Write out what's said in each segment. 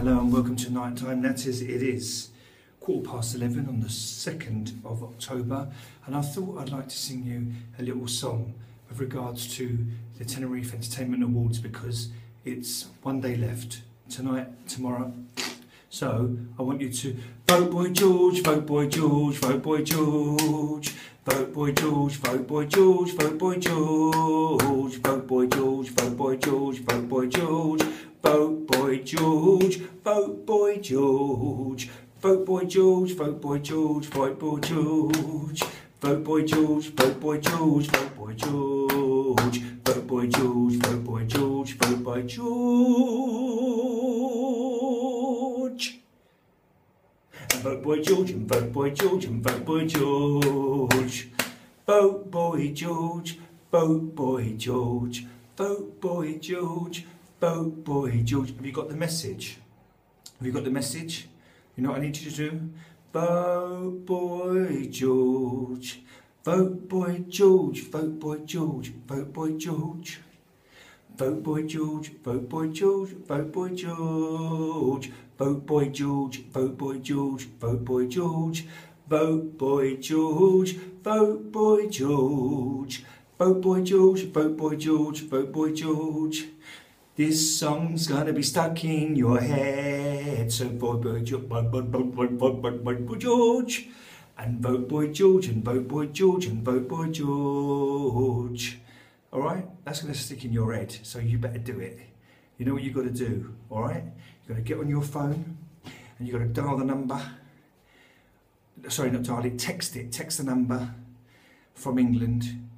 Hello and welcome to Nighttime Natters. It is 11:15 on the 2nd of October, and I thought I'd like to sing you a little song with regards to the Tenerife Entertainment Awards, because it's one day left, tonight, tomorrow. So I want you to vote Boy George, vote Boy George, vote Boy George, vote Boy George, vote Boy George, vote Boy George, vote Boy George, vote Boy George, vote Boy George, vote Boy George, vote Boy George, vote Boy George, vote Boy George, vote Boy George, vote Boy George, vote Boy George, vote Boy George, vote Boy George, vote Boy George, vote Boy George. Vote Boy George and vote Boy George and vote Boy George. Vote Boy George, vote Boy George, vote Boy George, vote Boy George. Have you got the message? Have you got the message? You know what I need you to do? Vote Boy George, vote Boy George, vote Boy George, vote Boy George. Vote Boy George, vote Boy George, vote Boy George, vote Boy George, vote Boy George, vote Boy George, vote Boy George, vote Boy George, vote Boy George, vote Boy George, vote Boy George. This song's gonna be stuck in your head, so vote Boy George, vote Boy George, and vote Boy George, and vote Boy George, and vote Boy George. Alright, that's going to stick in your head, so you better do it. You know what you've got to do, alright? You've got to get on your phone and you've got to dial the number. Sorry, not dial it, text the number from England.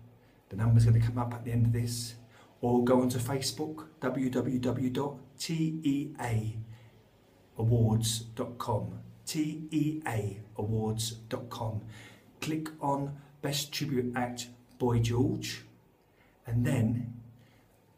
The number's going to come up at the end of this. Or go onto Facebook, www.teawards.com, teawards.com. Click on Best Tribute Act Boy George, and then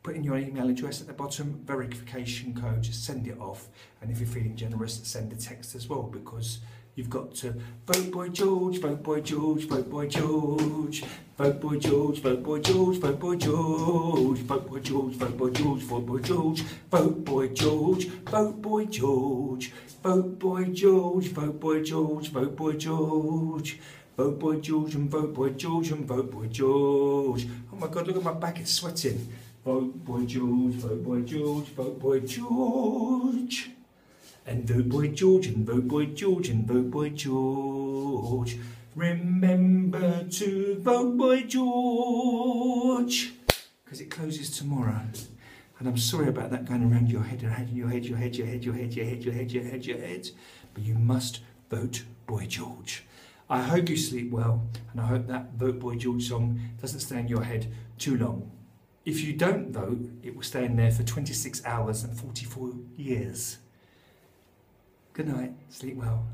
put in your email address at the bottom, verification code, just send it off. And if you're feeling generous, send a text as well, because you've got to vote Boy George, vote Boy George, vote Boy George, vote Boy George, vote Boy George, vote Boy George, vote Boy George, vote Boy George, vote Boy George, vote Boy George, vote Boy George, vote Boy George, vote Boy George, vote Boy George, vote Boy George and vote Boy George and vote Boy George. Oh my God, look at my back, it's sweating. Vote Boy George, vote Boy George, vote Boy George. And vote Boy George and vote Boy George and vote Boy George. Remember to vote Boy George, because it closes tomorrow. And I'm sorry about that going around your head, your head, your head, your head, your head, your head, your head, your head, your head, your head. But you must vote Boy George. I hope you sleep well, and I hope that Vote Boy George song doesn't stay in your head too long. If you don't vote, it will stay in there for 26 hours and 44 years. Good night, sleep well.